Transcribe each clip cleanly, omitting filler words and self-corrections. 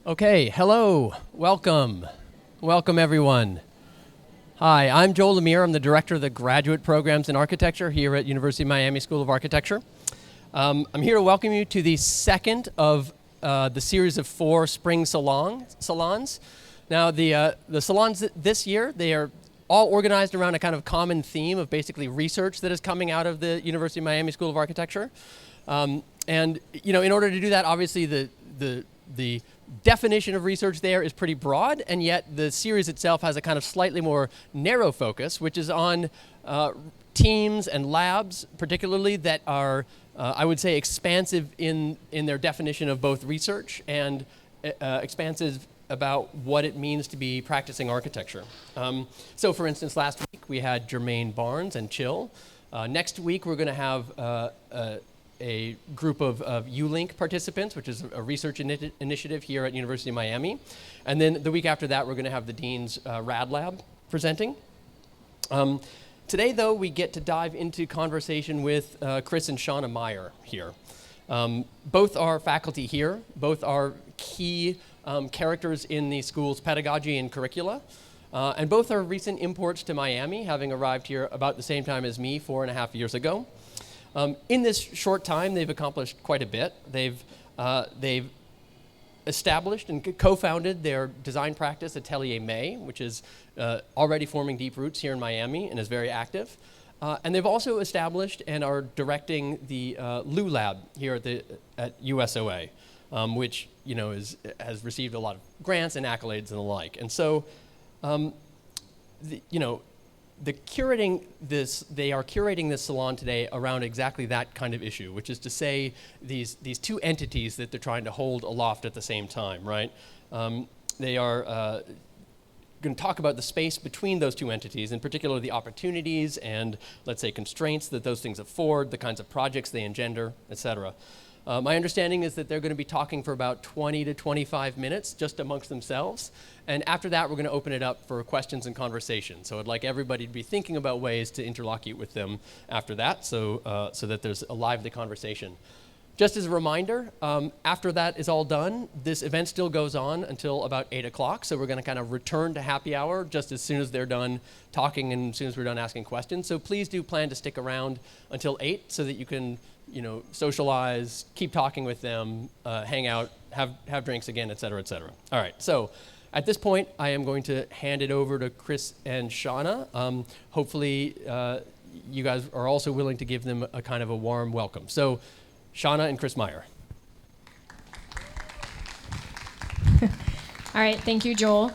Okay, hello, welcome everyone. Hi, I'm Joel Lemire. I'm the director of the graduate programs in architecture here at University of Miami School of Architecture. I'm here to welcome you to the second of the series of 4 spring salons. Now, the salons this year, they are all organized around a kind of common theme of basically research that is coming out of the University of Miami School of Architecture. And you know, in order to do that, obviously the definition of research there is pretty broad, and yet the series itself has a kind of slightly more narrow focus, which is on teams and labs, particularly that are, I would say, expansive in their definition of both research and expansive about what it means to be practicing architecture. So, for instance, last week we had Jermaine Barnes and Chill. Next week we're going to have a group of ULink participants, which is a research initiative here at University of Miami. And then the week after that, we're going to have the Dean's Rad Lab presenting. Today, though, we get to dive into conversation with Chris and Shawna Meyer here. Both are faculty here. Both are key characters in the school's pedagogy and curricula. And both are recent imports to Miami, having arrived here about the same time as me 4.5 years ago. In this short time, they've accomplished quite a bit. They've established and co-founded their design practice, Atelier May, which is already forming deep roots here in Miami and is very active. And they've also established and are directing the Lou Lab here at USOA, which has received a lot of grants and accolades and the like. And so, they are curating this salon today around exactly that kind of issue, which is to say these two entities that they're trying to hold aloft at the same time, right? They are going to talk about the space between those two entities, in particular the opportunities and, let's say, constraints that those things afford, the kinds of projects they engender, et cetera. My understanding is that they're going to be talking for about 20 to 25 minutes just amongst themselves. And after that, we're going to open it up for questions and conversation. So I'd like everybody to be thinking about ways to interlocute with them after that so that there's a lively conversation. Just as a reminder, after that is all done, this event still goes on until about 8 o'clock. So we're going to kind of return to happy hour just as soon as they're done talking and as soon as we're done asking questions. So please do plan to stick around until 8 so that you can socialize, keep talking with them, hang out, have drinks again, et cetera, et cetera. All right, so at this point, I am going to hand it over to Chris and Shawna. Hopefully, you guys are also willing to give them a kind of a warm welcome. So, Shawna and Chris Meyer. All right, thank you, Joel.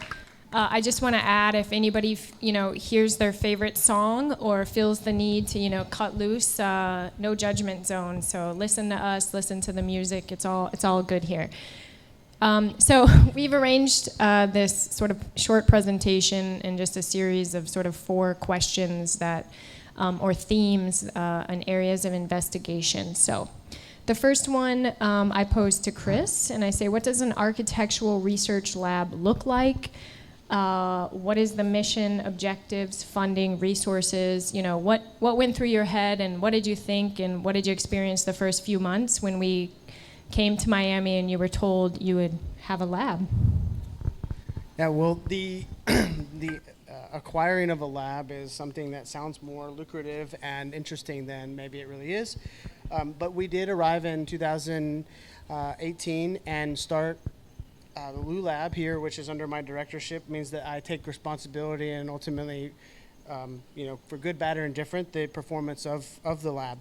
I just want to add, if anybody, hears their favorite song or feels the need to, cut loose, no judgment zone. So listen to us, listen to the music. It's all good here. So we've arranged this sort of short presentation in just a series of sort of 4 questions that, or themes and areas of investigation. So the first one I pose to Chris, and I say, what does an architectural research lab look like? What is the mission, objectives, funding, resources? What went through your head, and what did you think, and what did you experience the first few months when we came to Miami and you were told you would have a lab? Yeah, well, the acquiring of a lab is something that sounds more lucrative and interesting than maybe it really is. But we did arrive in 2018 and start the Lou Lab here, which is under my directorship, means that I take responsibility and ultimately, for good, bad, or indifferent, the performance of the lab.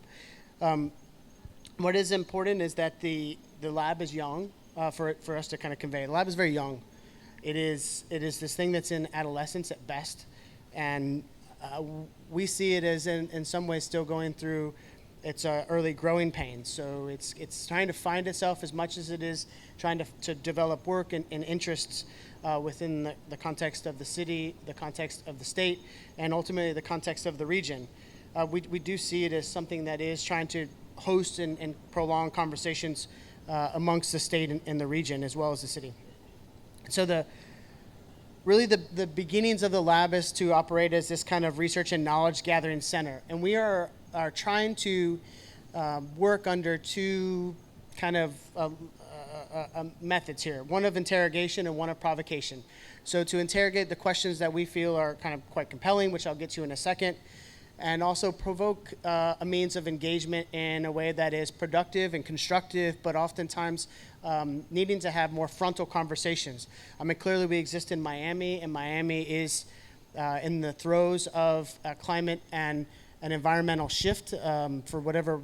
What is important is that the lab is young for us to kind of convey. The lab is very young. It is this thing that's in adolescence at best, and we see it as in some ways still going through its early growing pains. So it's trying to find itself as much as it is trying to develop work and interests within the context of the city, the context of the state, and ultimately the context of the region. We do see it as something that is trying to host and prolong conversations amongst the state and the region as well as the city. So the beginnings of the lab is to operate as this kind of research and knowledge gathering center. And we are trying to work under 2 kind of methods here, one of interrogation and one of provocation. So to interrogate the questions that we feel are kind of quite compelling, which I'll get to in a second, and also provoke a means of engagement in a way that is productive and constructive, but oftentimes needing to have more frontal conversations. I mean, clearly we exist in Miami, and Miami is in the throes of climate and an environmental shift for whatever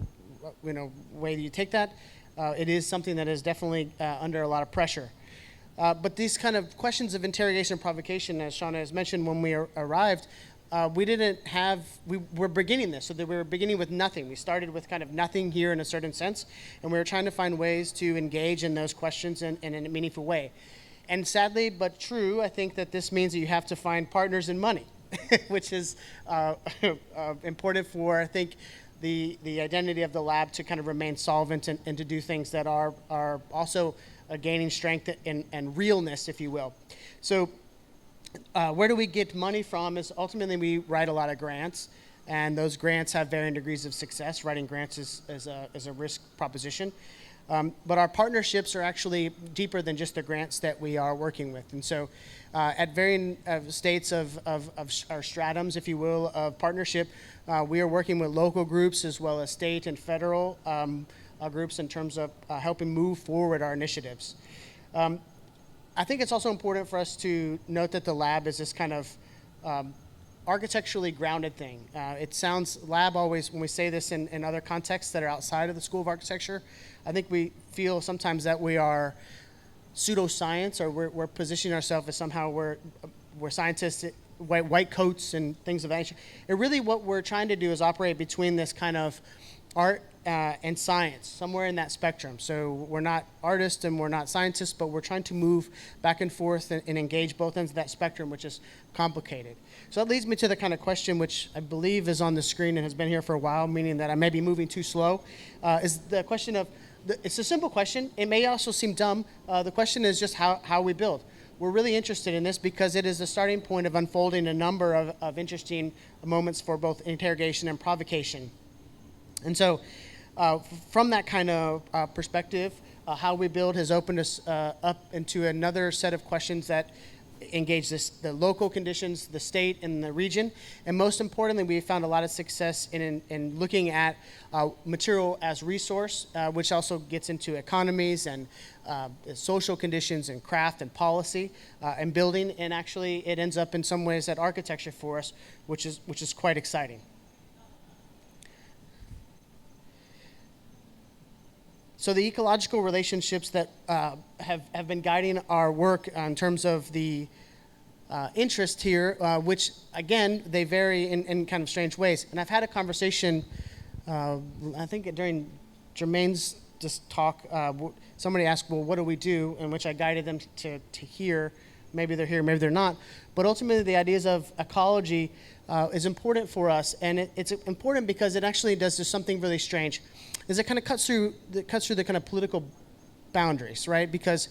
way you take that. It is something that is definitely under a lot of pressure. But these kind of questions of interrogation and provocation, as Shawna has mentioned, when we arrived, we're beginning this, so that we were beginning with nothing. We started with kind of nothing here in a certain sense, and we were trying to find ways to engage in those questions in a meaningful way. And sadly, but true, I think that this means that you have to find partners in money, which is important for, I think, the identity of the lab to kind of remain solvent and to do things that are also gaining strength and realness, if you will. So where do we get money from is ultimately we write a lot of grants, and those grants have varying degrees of success. Writing grants is a risk proposition. But our partnerships are actually deeper than just the grants that we are working with. And so at varying states of our stratums, if you will, of partnership, we are working with local groups as well as state and federal groups in terms of helping move forward our initiatives. I think it's also important for us to note that the lab is this kind of architecturally grounded thing. It sounds, lab always, when we say this in other contexts that are outside of the School of Architecture, I think we feel sometimes that we are pseudoscience, or we're positioning ourselves as somehow we're scientists, white coats and things of that nature. And really what we're trying to do is operate between this kind of art and science, somewhere in that spectrum. So we're not artists and we're not scientists, but we're trying to move back and forth and engage both ends of that spectrum, which is complicated. So that leads me to the kind of question which I believe is on the screen and has been here for a while, meaning that I may be moving too slow, is the question of, it's a simple question. It may also seem dumb. The question is just how we build. We're really interested in this because it is the starting point of unfolding a number of interesting moments for both interrogation and provocation. And so from that kind of perspective, how we build has opened us up into another set of questions that engage the local conditions, the state, and the region. And most importantly, we found a lot of success in looking at material as resource, which also gets into economies and social conditions and craft and policy and building. And actually, it ends up in some ways at architecture for us, which is quite exciting. So the ecological relationships that have been guiding our work in terms of the interest here, which again, they vary in kind of strange ways. And I've had a conversation, I think during Jermaine's talk, somebody asked, well, what do we do? In which I guided them to hear, maybe they're here, maybe they're not. But ultimately the ideas of ecology is important for us, and it's important because it actually does something really strange. Is it kind of cuts through the kind of political boundaries, right? Because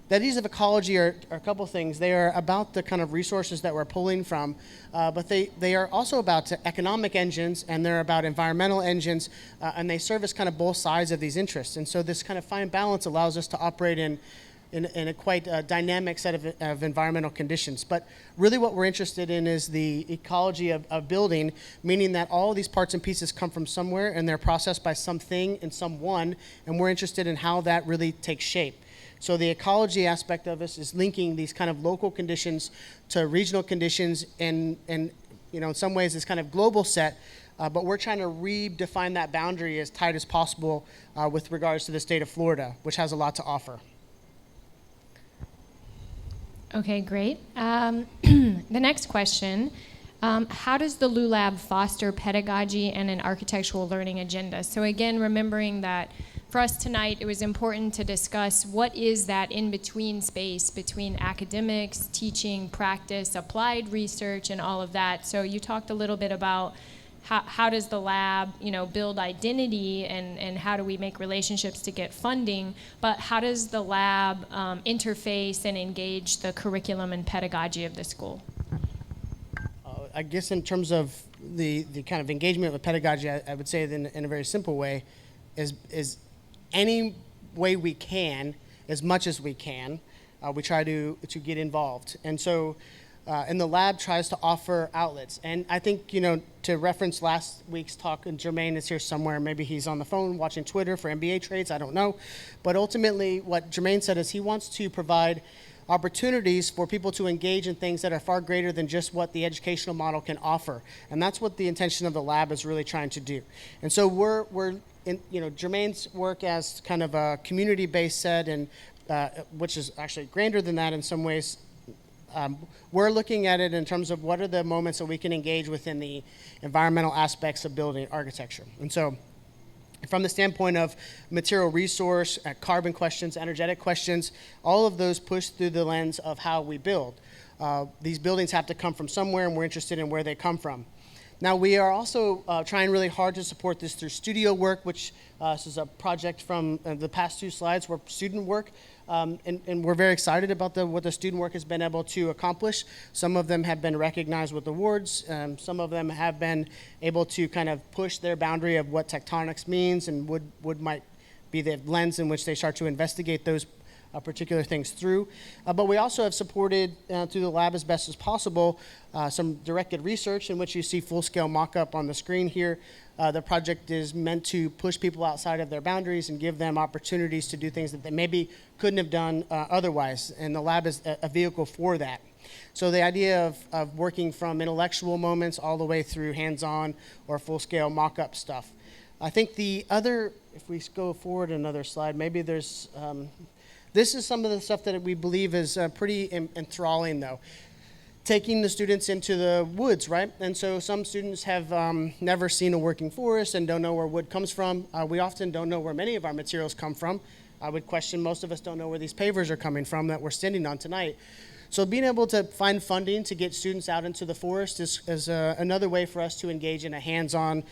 the ideas of ecology are a couple things. They are about the kind of resources that we're pulling from, but they are also about economic engines, and they're about environmental engines, and they serve as kind of both sides of these interests. And so this kind of fine balance allows us to operate in a quite dynamic set of environmental conditions. But really what we're interested in is the ecology of building, meaning that all of these parts and pieces come from somewhere and they're processed by something and someone, and we're interested in how that really takes shape. So the ecology aspect of us is linking these kind of local conditions to regional conditions, and in some ways it's kind of global set, but we're trying to redefine that boundary as tight as possible with regards to the state of Florida, which has a lot to offer. Okay, great. The next question, how does the Lou Lab foster pedagogy and an architectural learning agenda? So again, remembering that for us tonight, it was important to discuss what is that in-between space between academics, teaching, practice, applied research, and all of that. So you talked a little bit about how does the lab, build identity, and how do we make relationships to get funding, but how does the lab interface and engage the curriculum and pedagogy of the school? I guess in terms of the kind of engagement with pedagogy, I would say that in a very simple way is any way we can as much as we can. We try to get involved. And so, and the lab tries to offer outlets. And I think, to reference last week's talk, and Jermaine is here somewhere, maybe he's on the phone watching Twitter for NBA trades, I don't know. But ultimately, what Jermaine said is he wants to provide opportunities for people to engage in things that are far greater than just what the educational model can offer. And that's what the intention of the lab is really trying to do. And so we're in, Jermaine's work as kind of a community-based set, and which is actually grander than that in some ways. We're looking at it in terms of what are the moments that we can engage within the environmental aspects of building architecture. And so from the standpoint of material resource, carbon questions, energetic questions, all of those push through the lens of how we build. These buildings have to come from somewhere, and we're interested in where they come from. Now, we are also trying really hard to support this through studio work, which this is a project from the past 2 slides were student work. And we're very excited about what the student work has been able to accomplish. Some of them have been recognized with awards. Some of them have been able to kind of push their boundary of what tectonics means and would might be the lens in which they start to investigate those particular things through. But we also have supported through the lab as best as possible some directed research in which you see full-scale mock-up on the screen here. The project is meant to push people outside of their boundaries and give them opportunities to do things that they maybe couldn't have done otherwise, and the lab is a vehicle for that. So the idea of working from intellectual moments all the way through hands-on or full-scale mock-up stuff. I think the other, if we go forward another slide, maybe there's, this is some of the stuff that we believe is pretty enthralling though. Taking the students into the woods, right? And so some students have never seen a working forest and don't know where wood comes from. We often don't know where many of our materials come from. I would question most of us don't know where these pavers are coming from that we're standing on tonight. So being able to find funding to get students out into the forest is another way for us to engage in a hands-on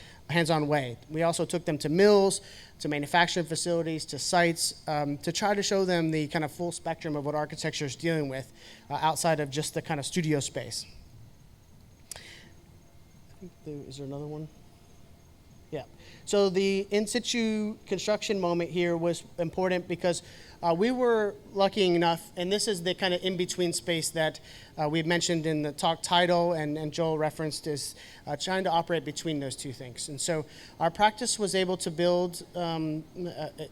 way. We also took them to mills, to manufacturing facilities, to sites, to try to show them the kind of full spectrum of what architecture is dealing with outside of just the kind of studio space. Is there another one? Yeah. So the in situ construction moment here was important because we were lucky enough, and this is the kind of in-between space that we've mentioned in the talk title and Joel referenced, is trying to operate between those two things. And so our practice was able to build,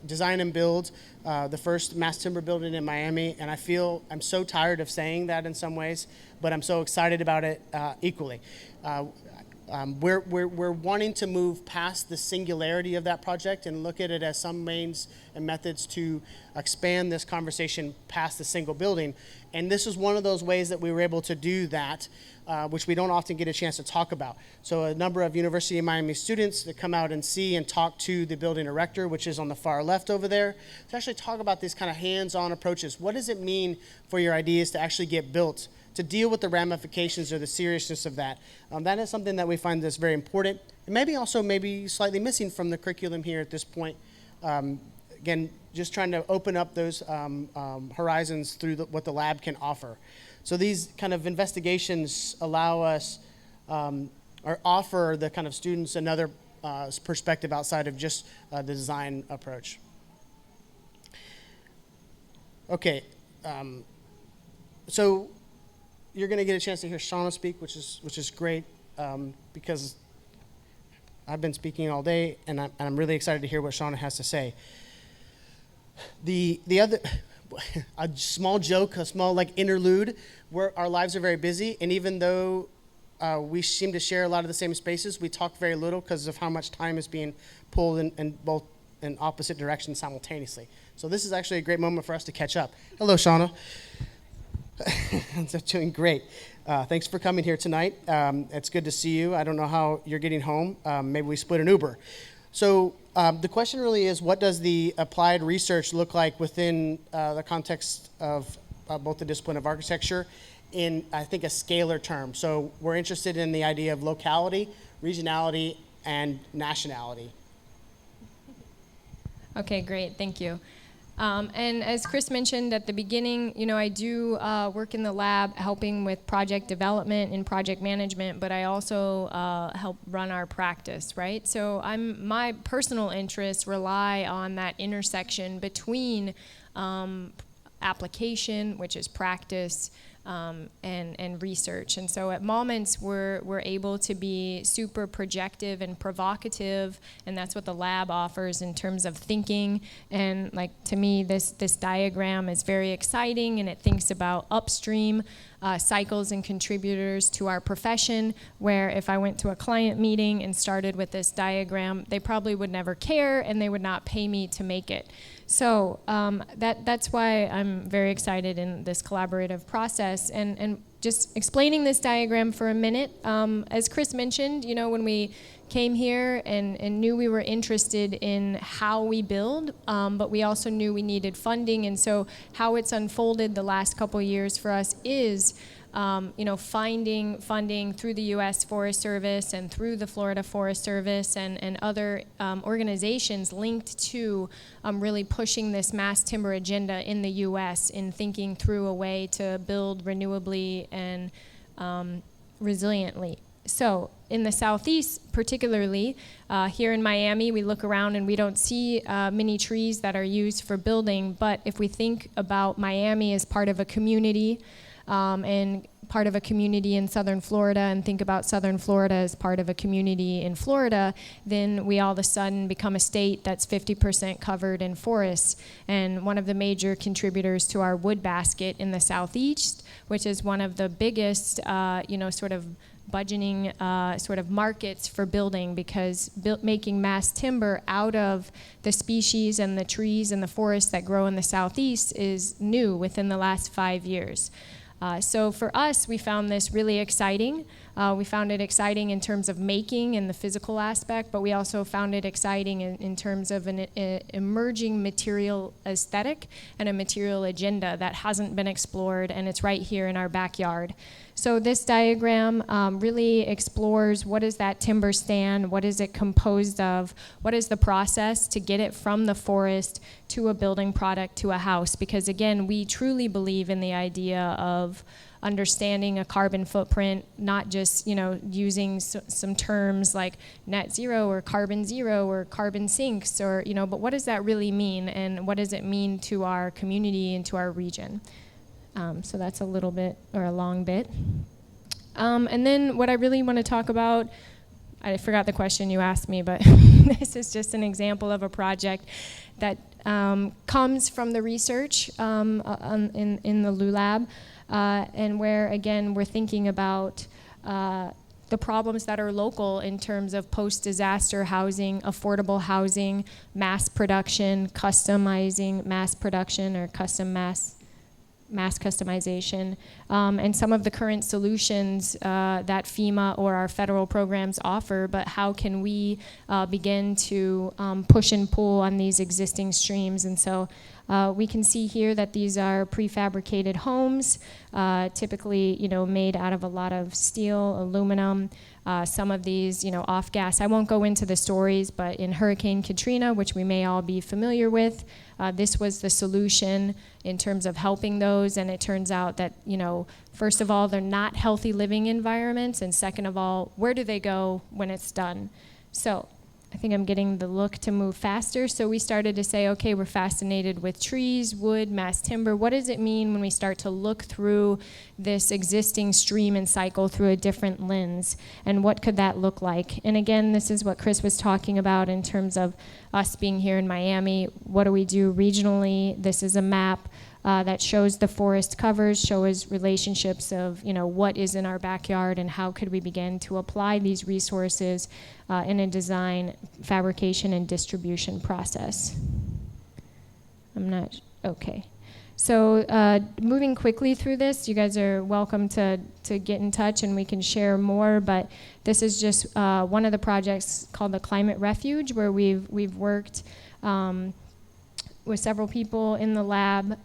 design and build the first mass timber building in Miami, and I feel I'm so tired of saying that in some ways, but I'm so excited about it equally. We're wanting to move past the singularity of that project and look at it as some means and methods to expand this conversation past the single building. And this is one of those ways that we were able to do that, which we don't often get a chance to talk about. So a number of University of Miami students that come out and see and talk to the building erector, which is on the far left over there, to actually talk about these kind of hands-on approaches. What does it mean for your ideas to actually get built, to deal with the ramifications or the seriousness of that? That is something that we find that's very important, and maybe slightly missing from the curriculum here at this point. Again, just trying to open up those horizons through what the lab can offer. So these kind of investigations allow us or offer the kind of students another perspective outside of just the design approach. Okay, so you're going to get a chance to hear Shawna speak, which is great, because I've been speaking all day, and I'm really excited to hear what Shawna has to say. The other, a small joke, a small like interlude, where our lives are very busy, and even though we seem to share a lot of the same spaces, we talk very little because of how much time is being pulled in both in opposite directions simultaneously. So this is actually a great moment for us to catch up. Hello, Shawna. I'm doing great. Thanks for coming here tonight. It's good to see you. I don't know how you're getting home. Maybe we split an Uber. So the question really is, what does the applied research look like within the context of both the discipline of architecture in, I think, a scalar term? So we're interested in the idea of locality, regionality, and nationality. Okay, great. Thank you. And as Chris mentioned at the beginning, I do work in the lab helping with project development and project management, but I also help run our practice, right? So my personal interests rely on that intersection between application, which is practice, and research. And so at moments we're able to be super projective and provocative, and that's what the lab offers in terms of thinking. And like, to me, this diagram is very exciting, and it thinks about upstream cycles and contributors to our profession, where if I went to a client meeting and started with this diagram, they probably would never care and they would not pay me to make it. So that's why I'm very excited in this collaborative process. And just explaining this diagram for a minute, as Chris mentioned, when we came here and knew we were interested in how we build, but we also knew we needed funding. And so how it's unfolded the last couple of years for us is finding funding through the U.S. Forest Service and through the Florida Forest Service and other organizations linked to really pushing this mass timber agenda in the U.S. in thinking through a way to build renewably and resiliently. So in the Southeast, particularly here in Miami, we look around and we don't see many trees that are used for building. But if we think about Miami as part of a community, and part of a community in southern Florida, and think about southern Florida as part of a community in Florida, then we all of a sudden become a state that's 50% covered in forests. And one of the major contributors to our wood basket in the Southeast, which is one of the biggest, sort of budgeting sort of markets for building, because making mass timber out of the species and the trees and the forests that grow in the Southeast is new within the last 5 years. So for us, we found this really exciting. We found it exciting in terms of making and the physical aspect, but we also found it exciting in terms of an emerging material aesthetic and a material agenda that hasn't been explored, and it's right here in our backyard. So this diagram really explores what is that timber stand, what is it composed of, what is the process to get it from the forest to a building product to a house, because again, we truly believe in the idea of understanding a carbon footprint, not just using some terms like net zero or carbon sinks, or but what does that really mean, and what does it mean to our community and to our region? So that's a little bit, or a long bit. And then what I really want to talk about, I forgot the question you asked me, but this is just an example of a project that comes from the research in the Lou Lab, and where, again, we're thinking about the problems that are local in terms of post-disaster housing, affordable housing, mass production, customizing mass production, or mass customization, and some of the current solutions that FEMA or our federal programs offer, but how can we begin to push and pull on these existing streams? And so we can see here that these are prefabricated homes, typically made out of a lot of steel, aluminum, some of these off gas. I won't go into the stories, but in Hurricane Katrina, which we may all be familiar with, this was the solution in terms of helping those, and it turns out that, first of all, they're not healthy living environments, and second of all, where do they go when it's done? So I think I'm getting the look to move faster. So we started to say, okay, we're fascinated with trees, wood, mass timber. What does it mean when we start to look through this existing stream and cycle through a different lens? And what could that look like? And again, this is what Chris was talking about in terms of us being here in Miami. What do we do regionally? This is a map that shows the forest covers, shows relationships of what is in our backyard and how could we begin to apply these resources in a design, fabrication, and distribution process. Okay. So moving quickly through this, you guys are welcome to get in touch and we can share more, but this is just one of the projects called the Climate Refuge, where we've worked with several people in the lab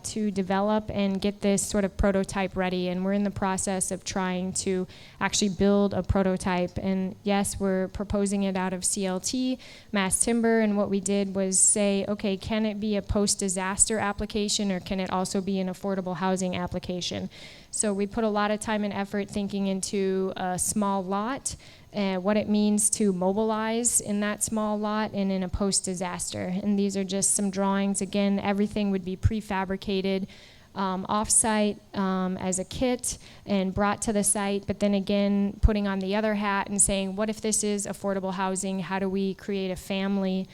to develop and get this sort of prototype ready. And we're in the process of trying to actually build a prototype. And yes, we're proposing it out of CLT, mass timber. And what we did was say, okay, can it be a post-disaster application, or can it also be an affordable housing application? So we put a lot of time and effort thinking into a small lot, what it means to mobilize in that small lot and in a post-disaster. And these are just some drawings. Again, everything would be prefabricated off-site as a kit and brought to the site, but then again, putting on the other hat and saying, what if this is affordable housing? How do we create a family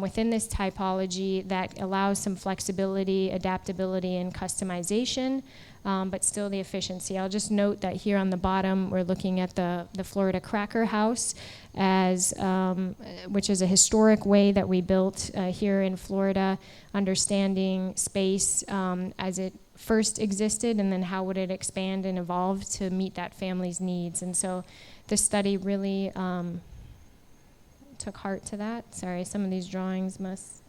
within this typology that allows some flexibility, adaptability, and customization, but still the efficiency. I'll just note that here on the bottom, we're looking at the Florida Cracker House, as which is a historic way that we built here in Florida, understanding space as it first existed, and then how would it expand and evolve to meet that family's needs. And so this study really took heart to that. Sorry, some of these drawings must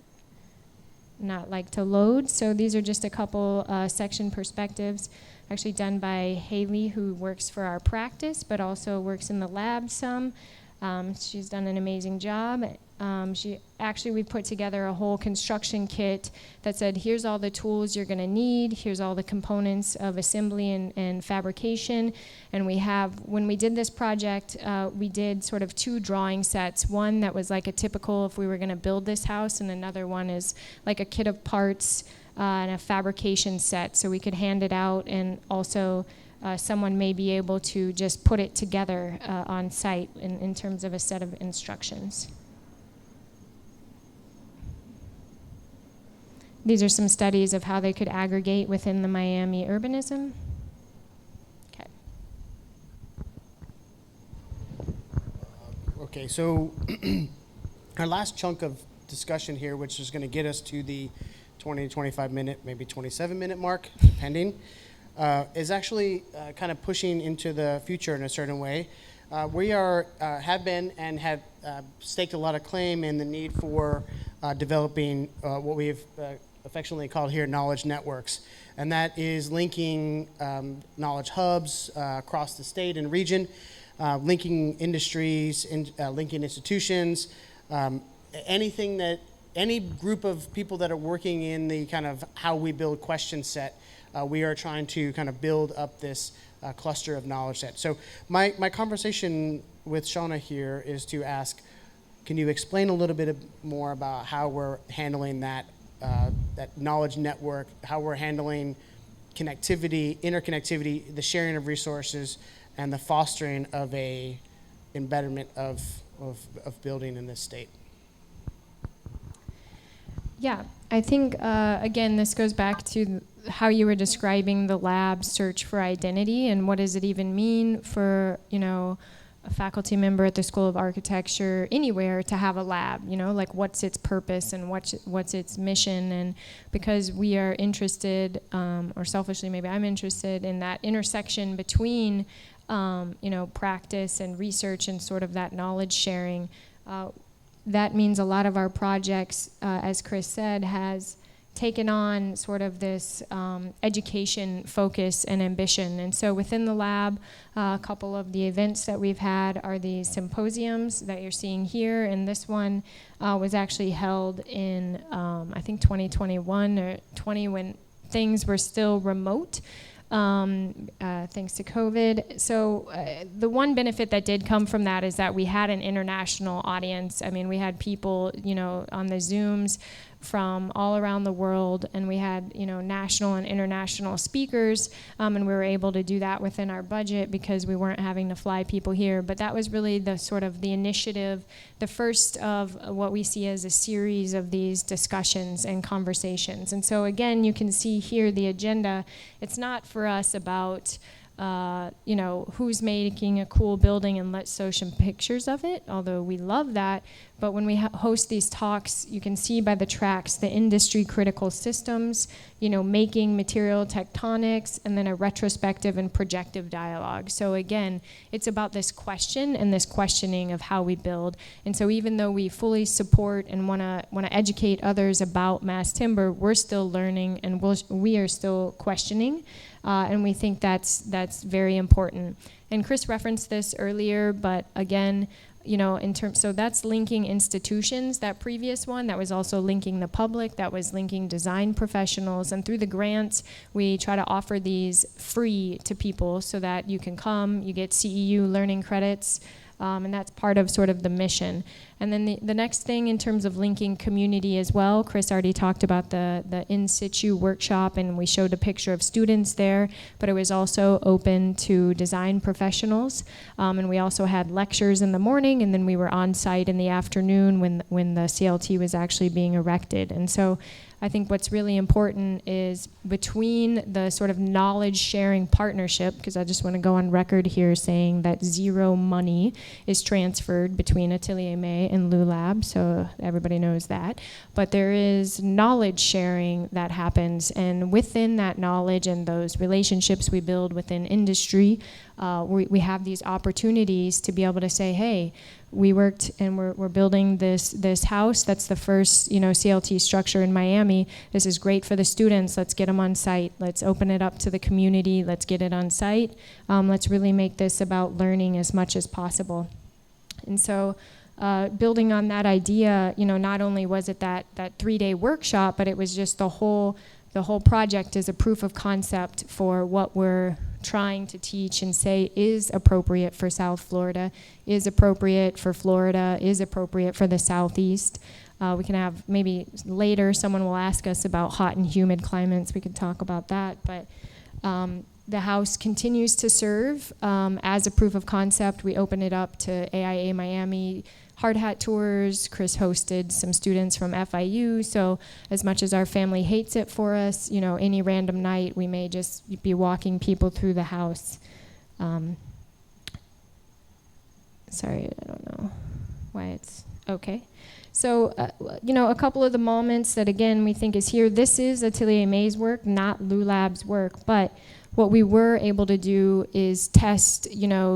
not like to load. So these are just a couple section perspectives actually done by Haley, who works for our practice, but also works in the lab some. She's done an amazing job. We put together a whole construction kit that said, here's all the tools you're going to need, here's all the components of assembly and fabrication. And when we did this project, we did sort of two drawing sets. One that was like a typical if we were going to build this house, and another one is like a kit of parts and a fabrication set, so we could hand it out, and also someone may be able to just put it together on site in terms of a set of instructions. These are some studies of how they could aggregate within the Miami urbanism. Okay. Okay, so our last chunk of discussion here, which is going to get us to the 20 to 25 minute, maybe 27 minute mark, depending, is actually kind of pushing into the future in a certain way. We have been and have staked a lot of claim in the need for developing what we've affectionately called here knowledge networks. And that is linking knowledge hubs across the state and region, linking industries, linking institutions, any group of people that are working in the kind of how we build question set. We are trying to kind of build up this cluster of knowledge set. So my conversation with Shawna here is to ask, can you explain a little bit more about how we're handling that knowledge network, how we're handling connectivity, interconnectivity, the sharing of resources, and the fostering of a embedment of building in this state? Yeah, I think, again, this goes back to how you were describing the lab search for identity, and what does it even mean for, a faculty member at the School of Architecture anywhere to have a lab, like what's its purpose and what's its mission. And because we are interested, or selfishly maybe I'm interested in that intersection between, practice and research and sort of that knowledge sharing, that means a lot of our projects, as Chris said, has taken on sort of this education focus and ambition. And so within the lab, a couple of the events that we've had are these symposiums that you're seeing here. And this one was actually held in, I think, 2021 or 20, when things were still remote. Thanks to COVID. So the one benefit that did come from that is that we had an international audience. I mean, we had people, on the Zooms from all around the world, and we had, national and international speakers, and we were able to do that within our budget because we weren't having to fly people here. But that was really the sort of the initiative, the first of what we see as a series of these discussions and conversations. And so again, you can see here the agenda. It's not for us about who's making a cool building and let's show some pictures of it, although we love that. But when we host these talks, you can see by the tracks the industry critical systems, making material tectonics, and then a retrospective and projective dialogue. So again, it's about this question and this questioning of how we build. And so even though we fully support and want to educate others about mass timber, we're still learning and we are still questioning. And we think that's very important. And Chris referenced this earlier, but again, so that's linking institutions. That previous one, that was also linking the public, that was linking design professionals. And through the grants, we try to offer these free to people so that you can come, you get CEU learning credits, and that's part of sort of the mission. And then the next thing in terms of linking community as well, Chris already talked about the in situ workshop, and we showed a picture of students there, but it was also open to design professionals. And we also had lectures in the morning, and then we were on site in the afternoon when the CLT was actually being erected. And so I think what's really important is between the sort of knowledge sharing partnership, because I just want to go on record here saying that zero money is transferred between Atelier May and LULAB, so everybody knows that. But there is knowledge sharing that happens, and within that knowledge and those relationships we build within industry, we have these opportunities to be able to say, hey, we worked and we're building this house. That's the first CLT structure in Miami. This is great for the students. Let's get them on site. Let's open it up to the community. Let's get it on site. Let's really make this about learning as much as possible. And so building on that idea, not only was it that 3-day workshop, but it was just the whole project is a proof of concept for what we're trying to teach and say is appropriate for South Florida, is appropriate for Florida, is appropriate for the Southeast. We can have maybe later someone will ask us about hot and humid climates. We could talk about that, but the house continues to serve as a proof of concept. We open it up to AIA Miami hard hat tours. Chris hosted some students from FIU, so as much as our family hates it for us, any random night we may just be walking people through the house. Sorry, I don't know why it's okay. So, a couple of the moments that, again, we think is here. This is Atelier May's work, not LULAB's work, but what we were able to do is test,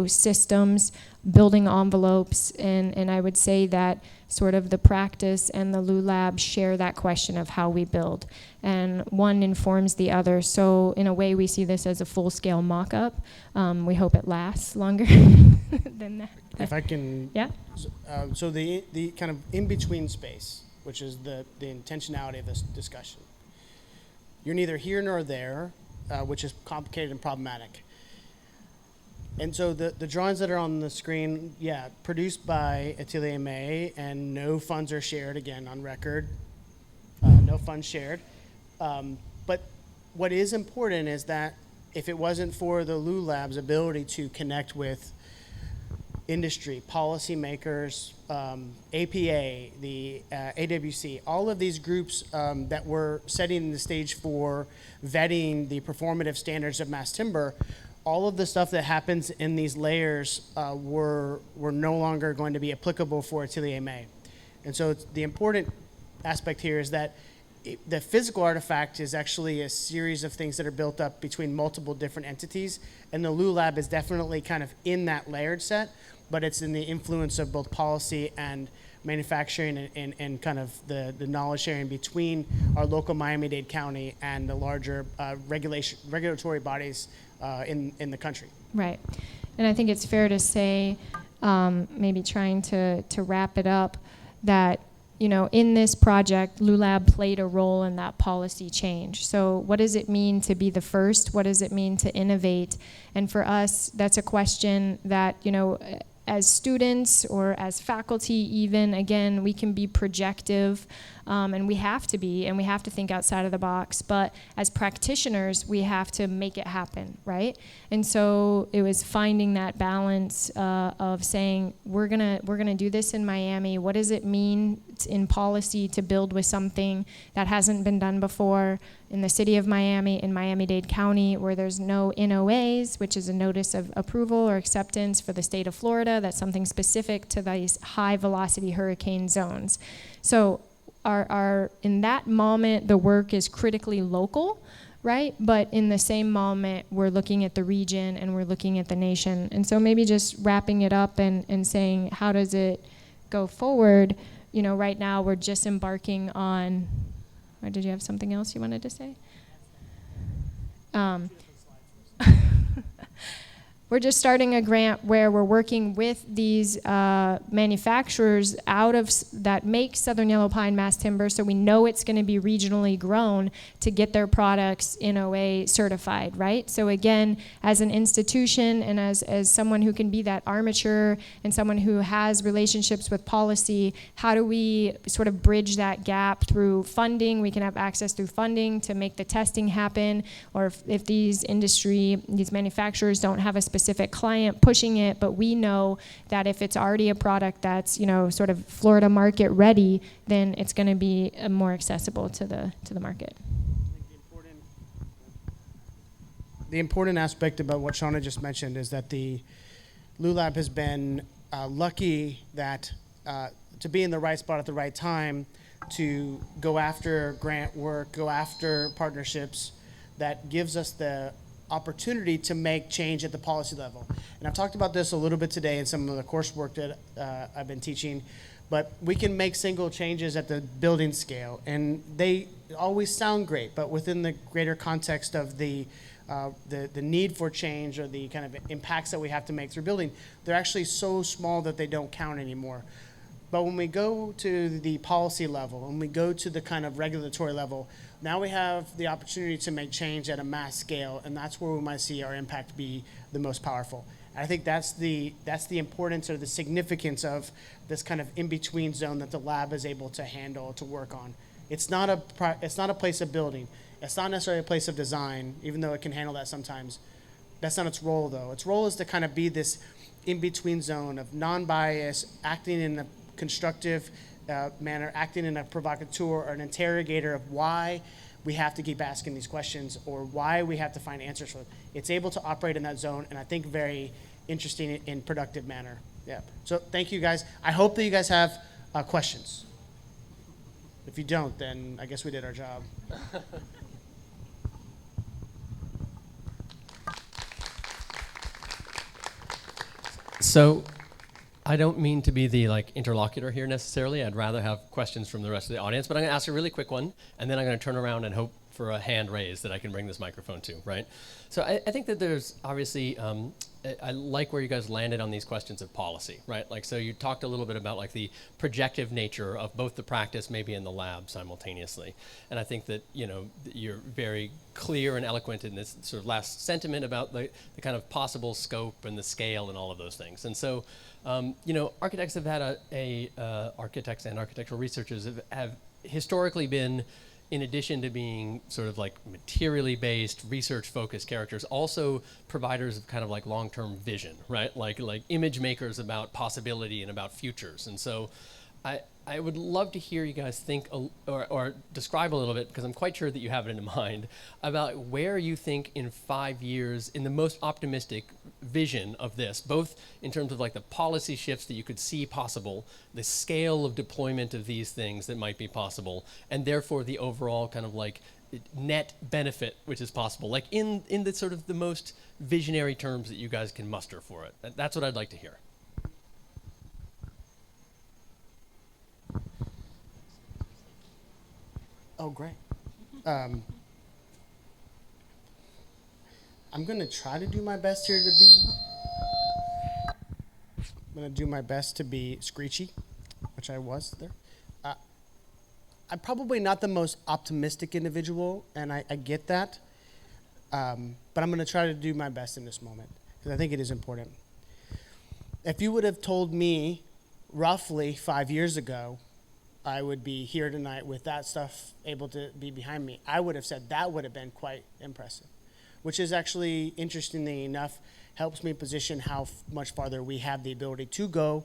systems, building envelopes, and I would say that sort of the practice and the LULAB share that question of how we build, and one informs the other. So in a way, we see this as a full-scale mock-up. We hope it lasts longer than that. If I can, yeah. So the kind of in-between space, which is the intentionality of this discussion. You're neither here nor there, which is complicated and problematic. And so the drawings that are on the screen, produced by Atelier May, and no funds are shared, again, on record. No funds shared. But what is important is that if it wasn't for the LULAB's ability to connect with industry, policymakers, APA, the AWC, all of these groups that were setting the stage for vetting the performative standards of mass timber, all of the stuff that happens in these layers were no longer going to be applicable for Atelier May. And so the important aspect here is that the physical artifact is actually a series of things that are built up between multiple different entities, and the LULAB is definitely kind of in that layered set, but it's in the influence of both policy and manufacturing and kind of the knowledge sharing between our local Miami-Dade County and the larger regulatory bodies in the country. Right. And I think it's fair to say, maybe trying to wrap it up, that in this project, LULAB played a role in that policy change. So what does it mean to be the first? What does it mean to innovate? And for us, that's a question that, as students or as faculty even, again, we can be projective, and we have to be, and we have to think outside of the box. But as practitioners, we have to make it happen, right? And so it was finding that balance of saying, we're gonna do this in Miami. What does it mean leads in policy to build with something that hasn't been done before in the city of Miami, in Miami-Dade County, where there's no NOAs, which is a notice of approval or acceptance for the state of Florida. That's something specific to these high velocity hurricane zones. So in that moment, the work is critically local, right? But in the same moment, we're looking at the region and we're looking at the nation. And so maybe just wrapping it up and saying, how does it go forward? You know, right now we're just embarking on, or did you have something else you wanted to say? We're just starting a grant where we're working with these manufacturers that make southern yellow pine mass timber, so we know it's going to be regionally grown, to get their products NOA certified, right? So again, as an institution and as someone who can be that armature and someone who has relationships with policy, how do we sort of bridge that gap through funding? We can have access through funding to make the testing happen, or if these manufacturers don't have a specific client pushing it, but we know that if it's already a product that's, you know, sort of Florida market ready, then it's going to be more accessible to the market. The important aspect about what Shawna just mentioned is that the LULAB has been lucky that to be in the right spot at the right time to go after grant work, go after partnerships that gives us the opportunity to make change at the policy level. And I've talked about this a little bit today in some of the coursework that I've been teaching, but we can make single changes at the building scale, and they always sound great, but within the greater context of the need for change or the kind of impacts that we have to make through building, they're actually so small that they don't count anymore. But when we go to the policy level, when we go to the kind of regulatory level, now we have the opportunity to make change at a mass scale, and that's where we might see our impact be the most powerful. And I think that's the importance or the significance of this kind of in-between zone that the lab is able to handle, to work on. It's not a place of building. It's not necessarily a place of design, even though it can handle that sometimes. That's not its role, though. Its role is to kind of be this in-between zone of non-bias, acting in a constructive manner, acting in a provocateur or an interrogator of why we have to keep asking these questions or why we have to find answers for them. It's able to operate in that zone, and I think very interesting in productive manner. Yeah. So thank you, guys. I hope that you guys have questions. If you don't, then I guess we did our job. So I don't mean to be the interlocutor here necessarily. I'd rather have questions from the rest of the audience, but I'm going to ask a really quick one, and then I'm going to turn around and hope for a hand raised that I can bring this microphone to, right? So I think that there's obviously, I like where you guys landed on these questions of policy, right? So you talked a little bit about the projective nature of both the practice maybe in the lab simultaneously. And I think that, you're very clear and eloquent in this sort of last sentiment about the kind of possible scope and the scale and all of those things. And so, architects have had architects and architectural researchers have historically been, in addition to being sort of materially based, research focused characters, also providers of kind of long-term vision, right? Like image makers about possibility and about futures. And so I would love to hear you guys think or describe a little bit, because I'm quite sure that you have it in mind, about where you think in 5 years, in the most optimistic vision of this, both in terms of the policy shifts that you could see possible, the scale of deployment of these things that might be possible, and therefore the overall kind of net benefit which is possible, in the sort of the most visionary terms that you guys can muster for it. That's what I'd like to hear. Oh, great. I'm going to try to do my best here to be... I'm going to do my best to be screechy, which I was there. I'm probably not the most optimistic individual, and I get that. But I'm going to try to do my best in this moment, because I think it is important. If you would have told me roughly 5 years ago I would be here tonight with that stuff able to be behind me, I would have said that would have been quite impressive, which is actually, interestingly enough, helps me position how much farther we have the ability to go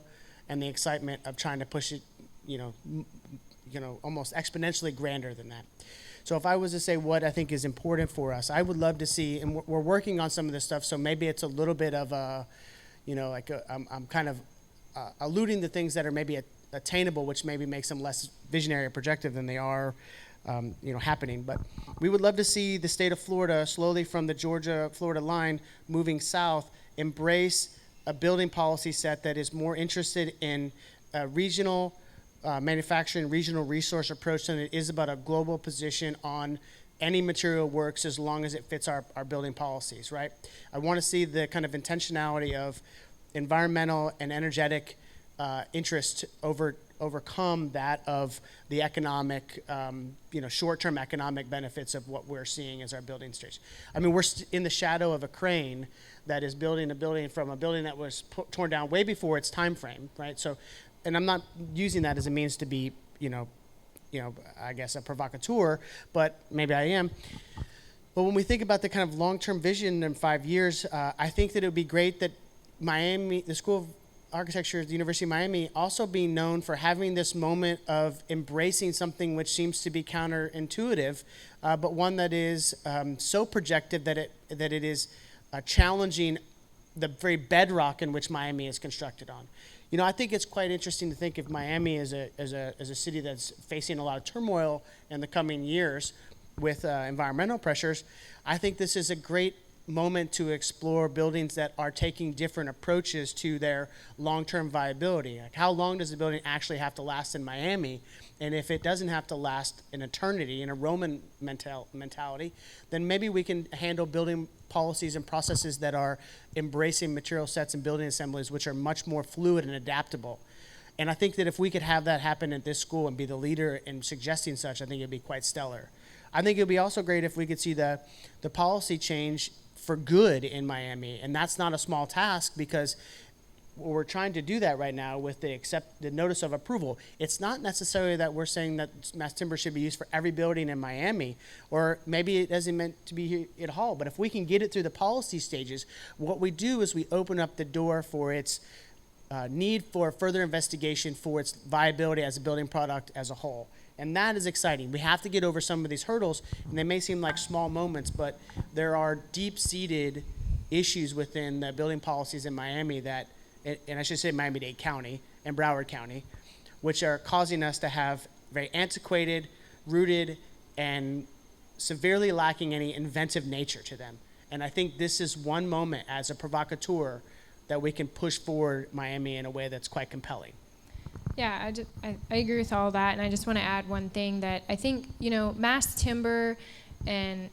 and the excitement of trying to push it almost exponentially grander than that. So if I was to say what I think is important for us, I would love to see, and we're working on some of this stuff, so maybe it's a little bit of I'm kind of alluding to things that are maybe attainable, which maybe makes them less visionary or projective than they are, happening. But we would love to see the state of Florida, slowly from the Georgia-Florida line, moving south, embrace a building policy set that is more interested in regional manufacturing, regional resource approach than it is about a global position on any material works as long as it fits our building policies, right? I want to see the kind of intentionality of environmental and energetic interest overcome that of the economic, short-term economic benefits of what we're seeing as our building stage. I mean, we're in the shadow of a crane that is building a building from a building that was torn down way before its time frame, right? So, and I'm not using that as a means to be, I guess a provocateur, but maybe I am. But when we think about the kind of long-term vision in 5 years, I think that it would be great that Miami, the School of Architecture at the University of Miami, also being known for having this moment of embracing something which seems to be counterintuitive, but one that is so projective that it is challenging the very bedrock in which Miami is constructed on. I think it's quite interesting to think of Miami as a city that's facing a lot of turmoil in the coming years with environmental pressures. I think this is a great moment to explore buildings that are taking different approaches to their long-term viability. Like, how long does the building actually have to last in Miami? And if it doesn't have to last an eternity in a Roman mentality, then maybe we can handle building policies and processes that are embracing material sets and building assemblies which are much more fluid and adaptable. And I think that if we could have that happen at this school and be the leader in suggesting such, I think it'd be quite stellar. I think it'd be also great if we could see the policy change for good in Miami, and that's not a small task, because we're trying to do that right now with the notice of approval. It's not necessarily that we're saying that mass timber should be used for every building in Miami, or maybe it isn't meant to be here at all, but if we can get it through the policy stages, what we do is we open up the door for its need for further investigation for its viability as a building product as a whole. And that is exciting. We have to get over some of these hurdles, and they may seem like small moments, but there are deep-seated issues within the building policies in Miami that, and I should say Miami-Dade County and Broward County, which are causing us to have very antiquated, rooted, and severely lacking any inventive nature to them. And I think this is one moment as a provocateur that we can push forward Miami in a way that's quite compelling. Yeah, I agree with all that, and I just want to add one thing that I think, mass timber and,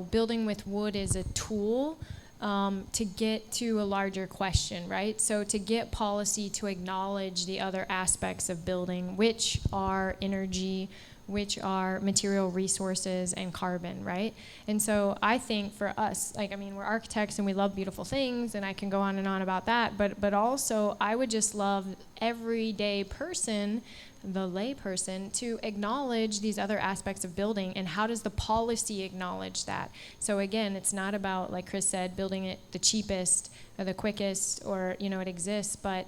building with wood is a tool to get to a larger question, right? So to get policy to acknowledge the other aspects of building, which are energy, which are material resources and carbon, right? And so I think for us, we're architects and we love beautiful things, and I can go on and on about that, but also I would just love everyday person, the lay person, to acknowledge these other aspects of building, and how does the policy acknowledge that? So again, it's not about, like Chris said, building it the cheapest or the quickest, or, it exists, but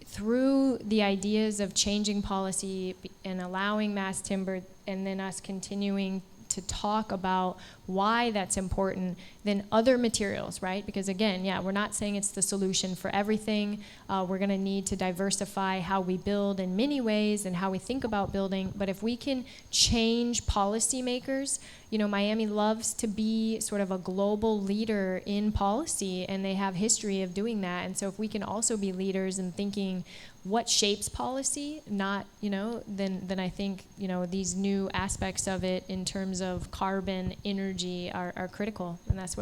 through the ideas of changing policy and allowing mass timber, and then us continuing to talk about why that's important, then other materials, right? Because again, we're not saying it's the solution for everything. We're going to need to diversify how we build in many ways and how we think about building. But if we can change policymakers, Miami loves to be sort of a global leader in policy, and they have history of doing that. And so if we can also be leaders in thinking what shapes policy, not, then I think, these new aspects of it in terms of carbon, energy are critical. And that's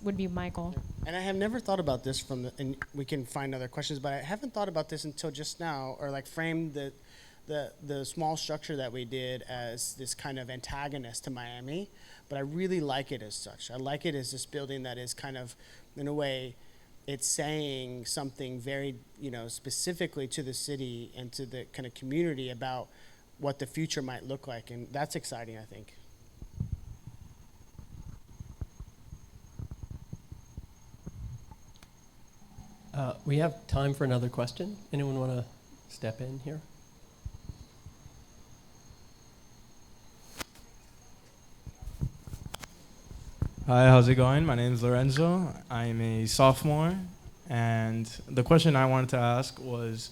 would be my goal. And I have never thought about this and we can find other questions, but I haven't thought about this until just now, or framed the small structure that we did as this kind of antagonist to Miami. But I really like it as such. I like it as this building that is kind of, in a way, it's saying something very, specifically to the city and to the kind of community about what the future might look like. And that's exciting, I think. We have time for another question. Anyone want to step in here? Hi, how's it going? My name is Lorenzo. I'm a sophomore, and the question I wanted to ask was,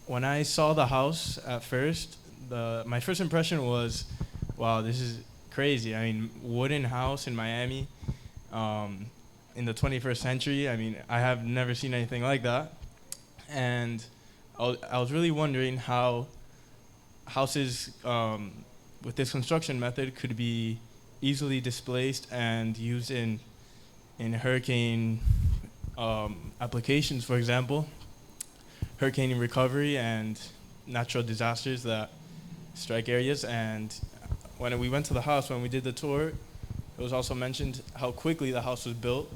when I saw the house at first, my first impression was, wow, this is crazy. I mean, wooden house in Miami, in the 21st century. I mean, I have never seen anything like that, and I was really wondering how houses with this construction method could be easily displaced and used in hurricane applications, for example, hurricane recovery and natural disasters that strike areas. And when we went to the house, when we did the tour, it was also mentioned how quickly the house was built,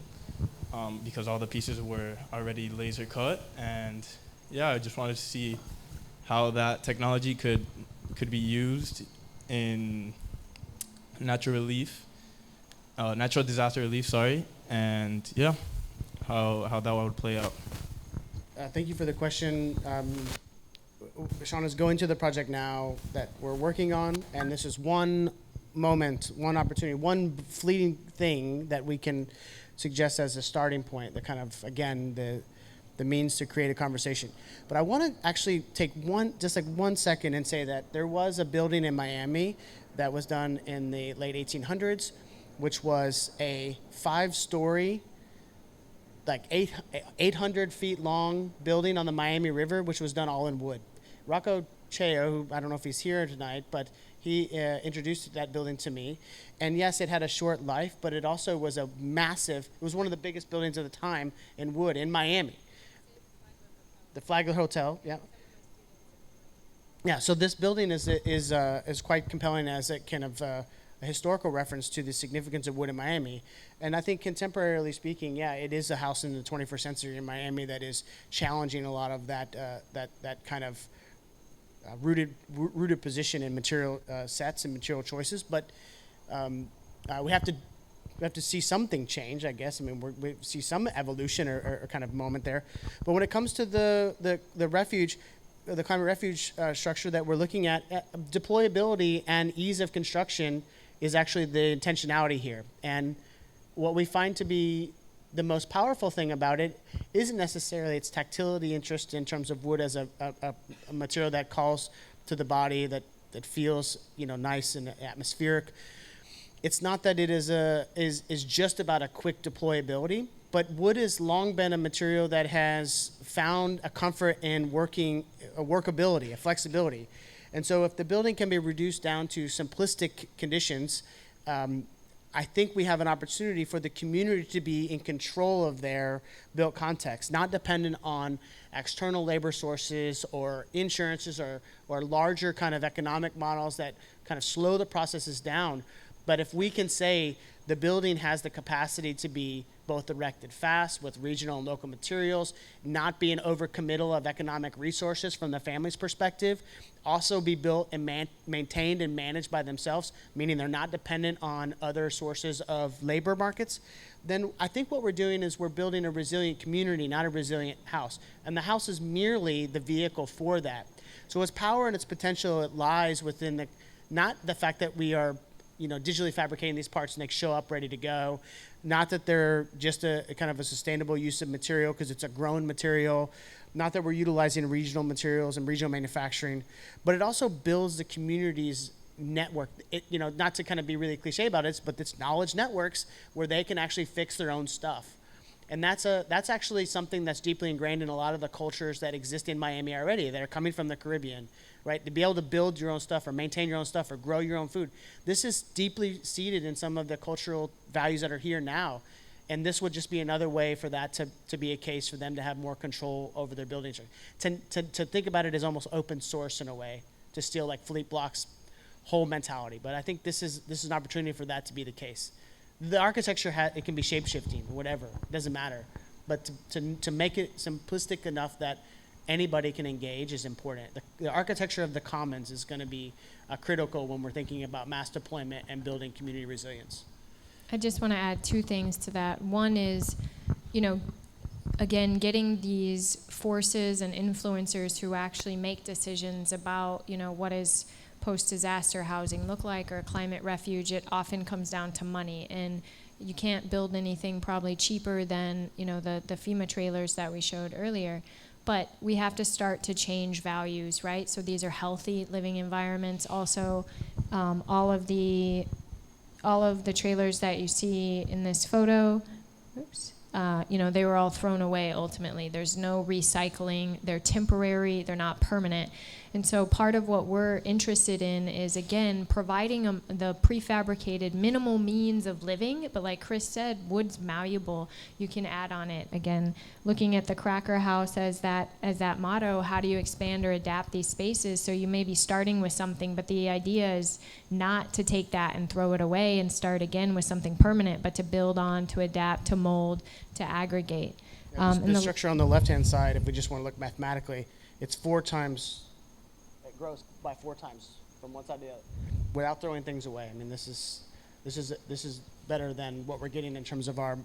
because all the pieces were already laser cut. And yeah, I just wanted to see how that technology could be used in natural disaster relief, sorry, and yeah, how that one would play out. Thank you for the question. Shawna's going to the project now that we're working on, and this is one moment, one opportunity, one fleeting thing that we can suggest as a starting point, the kind of, again, the means to create a conversation. But I want to actually take one second and say that there was a building in Miami that was done in the late 1800s, which was a 5-story, like 800 feet long building on the Miami River, which was done all in wood. Rocco Cheo, who I don't know if he's here tonight, but he introduced that building to me. And yes, it had a short life, but it also was it was one of the biggest buildings of the time in wood in Miami. The Flagler Hotel, yeah. Yeah, so this building is quite compelling as a kind of a historical reference to the significance of wood in Miami. And I think contemporarily speaking, yeah, it is a house in the 21st century in Miami that is challenging a lot of that kind of rooted position in material sets and material choices. But we have to see something change, I guess. I mean, we see some evolution or kind of moment there. But when it comes to the refuge, the climate refuge structure that we're looking at, deployability and ease of construction is actually the intentionality here. And what we find to be the most powerful thing about it isn't necessarily its tactility interest in terms of wood as a material that calls to the body, that feels, nice and atmospheric. It's not that it is just about a quick deployability, but wood has long been a material that has found a comfort in workability, a flexibility. And so if the building can be reduced down to simplistic conditions, I think we have an opportunity for the community to be in control of their built context, not dependent on external labor sources or insurances or larger kind of economic models that kind of slow the processes down. But if we can say the building has the capacity to be both erected fast with regional and local materials, not be an overcommittal of economic resources from the family's perspective, also be built and maintained and managed by themselves, meaning they're not dependent on other sources of labor markets, then I think what we're doing is we're building a resilient community, not a resilient house. And the house is merely the vehicle for that. So its power and its potential, it lies within not the fact that we are digitally fabricating these parts and they show up ready to go. Not that they're just a kind of a sustainable use of material because it's a grown material. Not that we're utilizing regional materials and regional manufacturing, but it also builds the community's network. Not to kind of be really cliche about it, but it's knowledge networks where they can actually fix their own stuff. And that's actually something that's deeply ingrained in a lot of the cultures that exist in Miami already that are coming from the Caribbean, right? To be able to build your own stuff or maintain your own stuff or grow your own food. This is deeply seated in some of the cultural values that are here now. And this would just be another way for that to be a case for them to have more control over their building. To think about it as almost open source in a way, to steal like Philippe Bloch's whole mentality. But I think this is an opportunity for that to be the case. The architecture, it can be shape-shifting, whatever, it doesn't matter. But to make it simplistic enough that anybody can engage is important. The architecture of the commons is going to be critical when we're thinking about mass deployment and building community resilience. I just want to add 2 things to that. One is, again, getting these forces and influencers who actually make decisions about, what is post-disaster housing look like or climate refuge. It often comes down to money. And, you can't build anything probably cheaper than, the FEMA trailers that we showed earlier. But we have to start to change values, right? So these are healthy living environments. Also, all of the trailers that you see in this photo, they were all thrown away ultimately. There's no recycling. They're temporary. They're not permanent. And so part of what we're interested in is, again, providing the prefabricated minimal means of living. But like Chris said, wood's malleable. You can add on it. Again, looking at the Cracker House as that motto, how do you expand or adapt these spaces? So you may be starting with something, but the idea is not to take that and throw it away and start again with something permanent, but to build on, to adapt, to mold, to aggregate. The structure on the left-hand side, if we just want to look mathematically, it's 4 times, it grows by 4 times from one side to the other, without throwing things away. I mean, this is better than what we're getting in terms of our,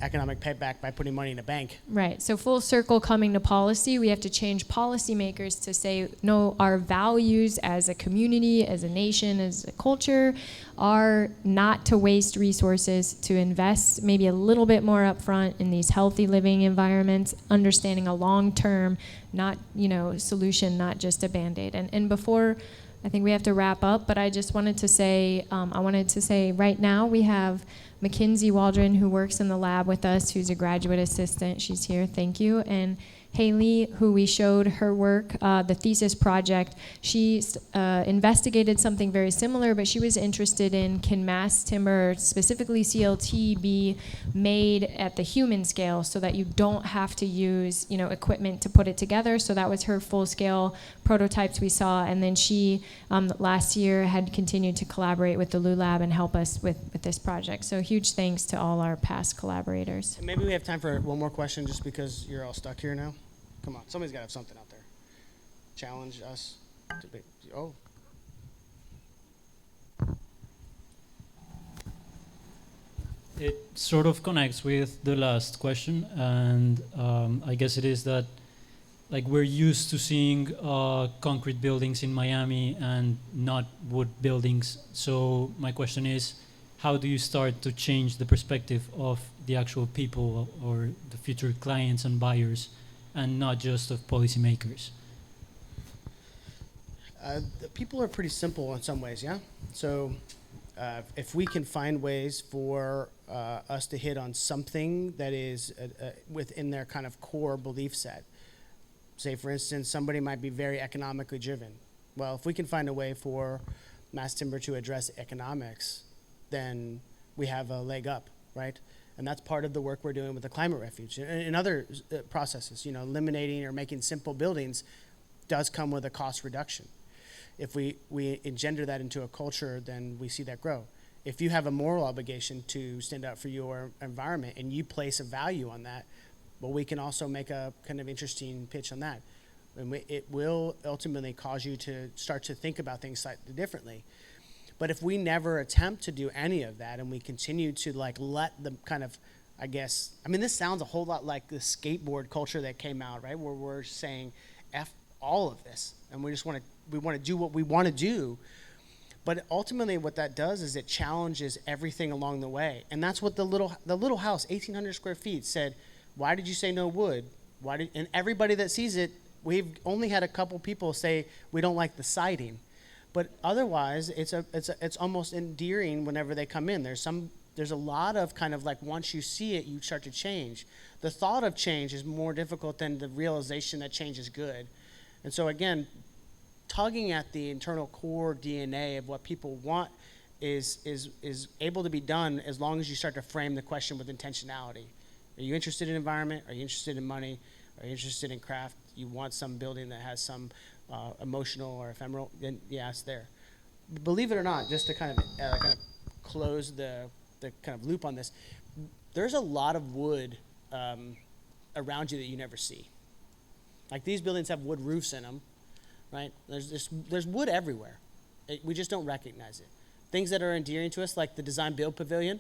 economic payback by putting money in a bank. Right. So full circle coming to policy, we have to change policymakers to say, no, our values as a community, as a nation, as a culture are not to waste resources, to invest maybe a little bit more upfront in these healthy living environments, understanding a long-term, not, solution, not just a Band-Aid. And before, I think we have to wrap up, but I just wanted to say, right now we have Mackenzie Waldron, who works in the lab with us, who's a graduate assistant. She's here, thank you. And Haley, who we showed her work, the thesis project, she investigated something very similar, but she was interested in, can mass timber, specifically CLT, be made at the human scale so that you don't have to use, equipment to put it together. So that was her full-scale prototypes we saw. And then she, last year, had continued to collaborate with the Lou Lab and help us with this project. So huge thanks to all our past collaborators. And maybe we have time for one more question, just because you're all stuck here now. Come on, somebody's got to have something out there. Challenge us to be. Oh. It sort of connects with the last question, and I guess it is that, like, we're used to seeing concrete buildings in Miami and not wood buildings. So my question is, how do you start to change the perspective of the actual people or the future clients and buyers, and not just of policymakers? The people are pretty simple in some ways, yeah? So if we can find ways for us to hit on something that is within their kind of core belief set, say, for instance, somebody might be very economically driven. Well, if we can find a way for mass timber to address economics, then we have a leg up, right? And that's part of the work we're doing with the climate refuge and other processes. Eliminating or making simple buildings does come with a cost reduction. If we engender that into a culture, then we see that grow. If you have a moral obligation to stand up for your environment and you place a value on that, well, we can also make a kind of interesting pitch on that. And it will ultimately cause you to start to think about things slightly differently. But if we never attempt to do any of that and we continue to let them kind of, this sounds a whole lot like the skateboard culture that came out, right? Where we're saying F all of this and we want to do what we want to do. But ultimately what that does is it challenges everything along the way. And that's what the little house, 1,800 square feet, said, why did you say no wood? And everybody that sees it, we've only had a couple people say we don't like the siding. But otherwise, it's almost endearing whenever they come in. There's a lot of kind of once you see it, you start to change. The thought of change is more difficult than the realization that change is good. And so again, tugging at the internal core DNA of what people want is able to be done as long as you start to frame the question with intentionality. Are you interested in environment? Are you interested in money? Are you interested in craft? You want some building that has some emotional or ephemeral, then yeah, it's there. Believe it or not, just to kind of close the kind of loop on this, there's a lot of wood around you that you never see. Like these buildings have wood roofs in them, right? There's wood everywhere. We just don't recognize it. Things that are endearing to us, like the design build pavilion,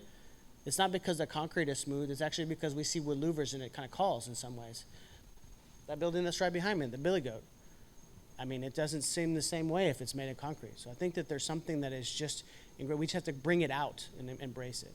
it's not because the concrete is smooth, it's actually because we see wood louvers and it kind of calls in some ways. That building that's right behind me, the Billy Goat, it doesn't seem the same way if it's made of concrete. So I think that there's something that is just, we just have to bring it out and embrace it.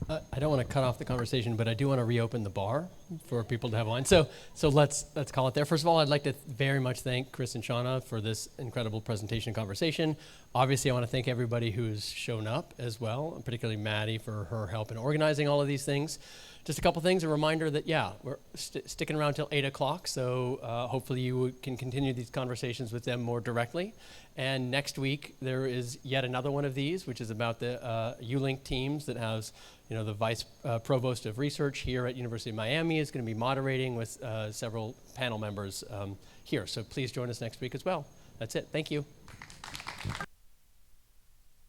I don't want to cut off the conversation, but I do want to reopen the bar for people to have wine. So let's call it there. First of all, I'd like to very much thank Chris and Shawna for this incredible presentation and conversation. Obviously, I want to thank everybody who's shown up as well, and particularly Maddie for her help in organizing all of these things. Just a couple things, a reminder that, we're sticking around till 8 o'clock, so hopefully you can continue these conversations with them more directly. And next week, there is yet another one of these, which is about the U-Link teams that has, the Vice Provost of Research here at University of Miami is going to be moderating with several panel members here. So please join us next week as well. That's it. Thank you.